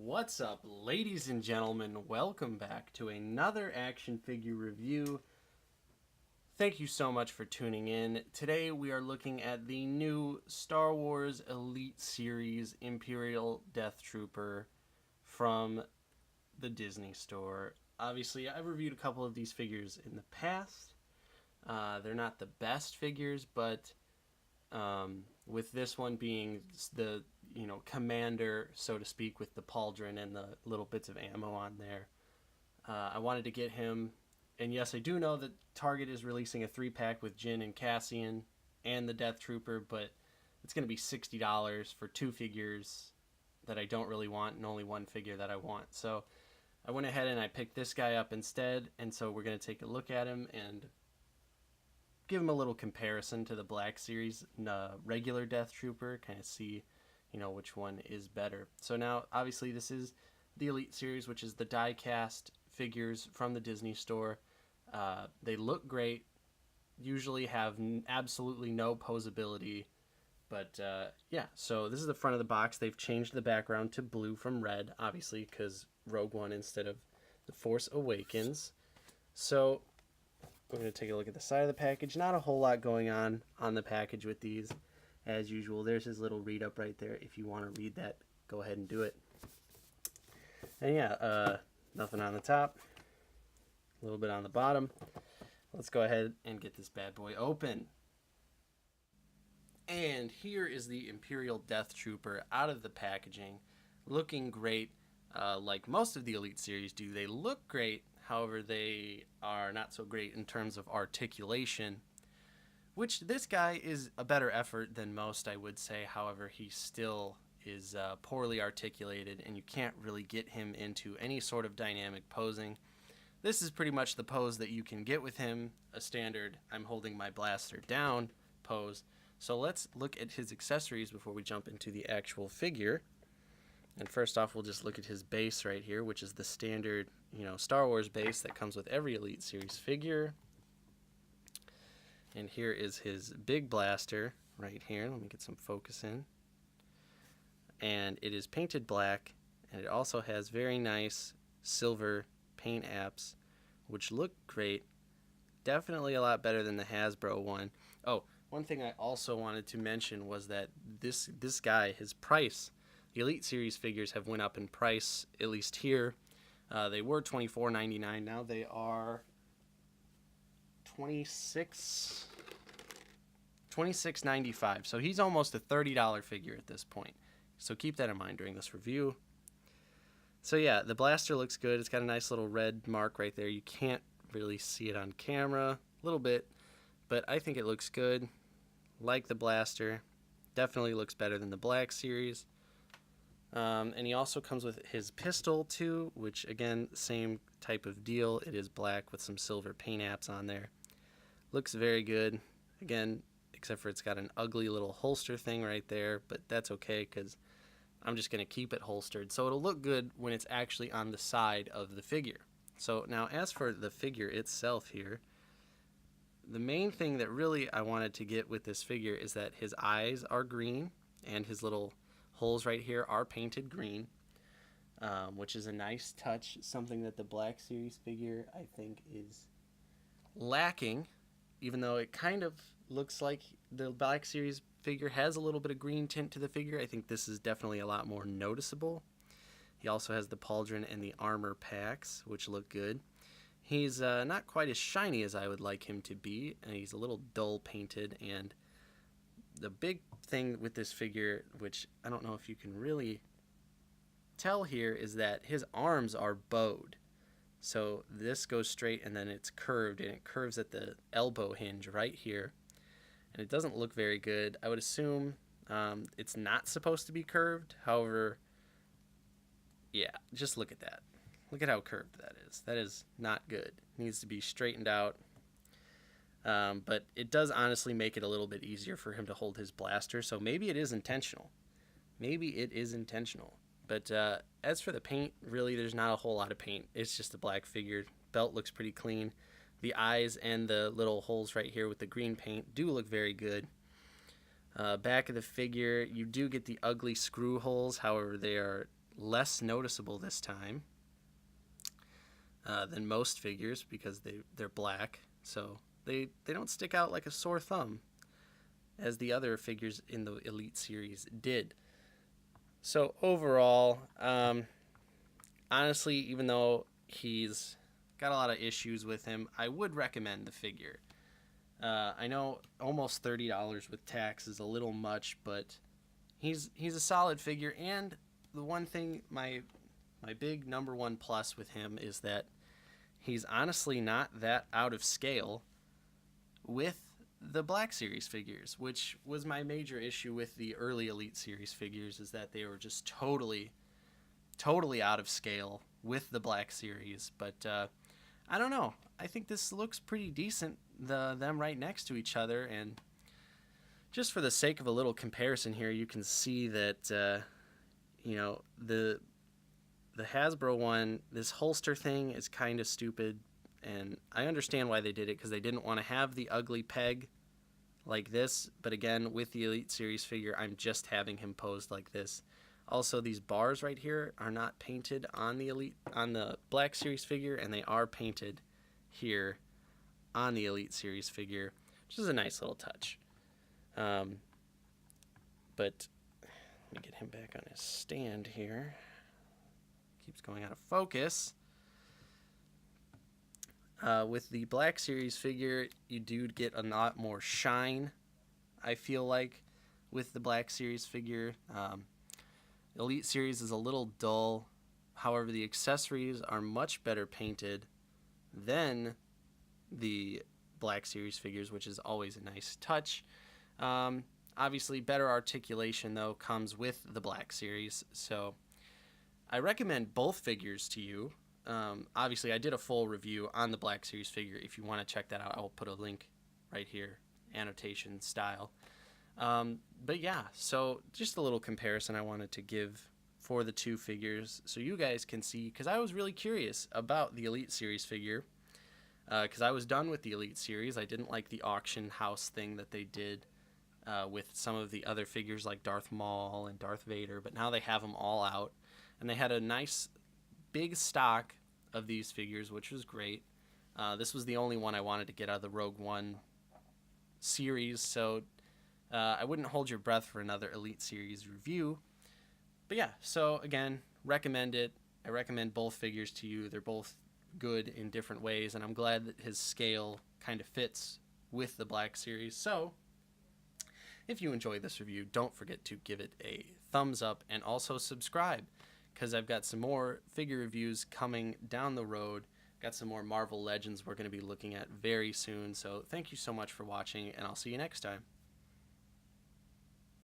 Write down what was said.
What's up, ladies and gentlemen? Welcome back to another action figure review. Thank you so much for tuning in. Today we are looking at the new Star Wars Elite Series Imperial Death Trooper from the Disney Store. Obviously, I've reviewed a couple of these figures in the past. They're not the best figures, but with this one being the commander, so to speak, with the pauldron and the little bits of ammo on there, I wanted to get him. And yes, I do know that Target is releasing a 3-pack with Jyn and Cassian and the Death Trooper, but it's going to be $60 for 2 figures that I don't really want and only 1 figure that I want. So I went ahead and I picked this guy up instead, and so we're going to take a look at him and give him a little comparison to the Black Series regular Death Trooper, kind of see which one is better. So now obviously this is the Elite Series, which is the die-cast figures from the Disney Store. They look great, usually have absolutely no posability, but yeah, so this is the front of the box. They've changed the background to blue from red, obviously because Rogue One instead of The Force Awakens. So we're going to take a look at the side of the package. Not a whole lot going on the package with these, as usual. There's his little read-up right there. If you want to read that, go ahead and do it. And yeah, nothing on the top. A little bit on the bottom. Let's go ahead and get this bad boy open. And here is the Imperial Death Trooper out of the packaging. Looking great, like most of the Elite Series do. They look great. However, they are not so great in terms of articulation, which this guy is a better effort than most, I would say. However, he still is poorly articulated, and you can't really get him into any sort of dynamic posing. This is pretty much the pose that you can get with him, a standard I'm holding my blaster down pose. So let's look at his accessories before we jump into the actual figure. And first off, we'll just look at his base right here, which is the standard, Star Wars base that comes with every Elite Series figure. And here is his big blaster right here. Let me get some focus in. And it is painted black, and it also has very nice silver paint apps, which look great. Definitely a lot better than the Hasbro one. Oh, one thing I also wanted to mention was that this guy, his price, the Elite Series figures have went up in price, at least here. They were $24.99. Now they are $26.95. So he's almost a $30 figure at this point. So keep that in mind during this review. So yeah, the blaster looks good. It's got a nice little red mark right there. You can't really see it on camera, a little bit, but I think it looks good. Like the blaster. Definitely looks better than the Black Series. And he also comes with his pistol too, which again, same type of deal. It is black with some silver paint apps on there. Looks very good. Again, except for it's got an ugly little holster thing right there, but that's okay because I'm just going to keep it holstered. So it'll look good when it's actually on the side of the figure. So now as for the figure itself here, the main thing that really I wanted to get with this figure is that his eyes are green and his little holes right here are painted green, which is a nice touch, something that the Black Series figure I think is lacking, even though it kind of looks like the Black Series figure has a little bit of green tint to the figure. I think this is definitely a lot more noticeable. He also has the pauldron and the armor packs, which look good. He's not quite as shiny as I would like him to be, and he's a little dull painted. And the big thing with this figure, which I don't know if you can really tell here, is that his arms are bowed. So this goes straight and then it's curved, and it curves at the elbow hinge right here. And it doesn't look very good. I would assume it's not supposed to be curved. However, yeah, just look at that. Look at how curved that is. That is not good. It needs to be straightened out. But it does honestly make it a little bit easier for him to hold his blaster. So maybe it is intentional. Maybe it is intentional. But as for the paint, really there's not a whole lot of paint. It's just a black figure. Belt looks pretty clean. The eyes and the little holes right here with the green paint do look very good. Back of the figure, you do get the ugly screw holes. However, they are less noticeable this time than most figures because they're black, so they don't stick out like a sore thumb as the other figures in the Elite series did. So overall, honestly, even though he's got a lot of issues with him, I would recommend the figure. I know almost $30 with tax is a little much, but he's a solid figure. And the one thing, my big number one plus with him is that he's honestly not that out of scale with the Black Series figures, which was my major issue with the early Elite Series figures, is that they were just totally out of scale with the Black Series. But I don't know. I think this looks pretty decent, them right next to each other. And just for the sake of a little comparison here, you can see that the Hasbro one, this holster thing is kind of stupid, and I understand why they did it, because they didn't want to have the ugly peg like this. But again, with the Elite Series figure, I'm just having him posed like this. Also, these bars right here are not painted on the Black Series figure, and they are painted here on the Elite Series figure, which is a nice little touch. But let me get him back on his stand here. Keeps going out of focus. With the Black Series figure, you do get a lot more shine, I feel like, with the Black Series figure. Elite Series is a little dull. However, the accessories are much better painted than the Black Series figures, which is always a nice touch. Obviously, better articulation, though, comes with the Black Series. So I recommend both figures to you. Obviously, I did a full review on the Black Series figure. If you want to check that out, I'll put a link right here, annotation style. But yeah, so just a little comparison I wanted to give for the two figures so you guys can see, because I was really curious about the Elite Series figure, because I was done with the Elite Series. I didn't like the auction house thing that they did with some of the other figures like Darth Maul and Darth Vader, but now they have them all out, and they had a nice big stock of these figures, which was great. This was the only one I wanted to get out of the Rogue One series, so I wouldn't hold your breath for another Elite Series review. But yeah, so again, recommend it. I recommend both figures to you. They're both good in different ways, and I'm glad that his scale kind of fits with the Black Series. So if you enjoyed this review, don't forget to give it a thumbs up and also subscribe, because I've got some more figure reviews coming down the road. Got some more Marvel Legends we're going to be looking at very soon. So thank you so much for watching, and I'll see you next time.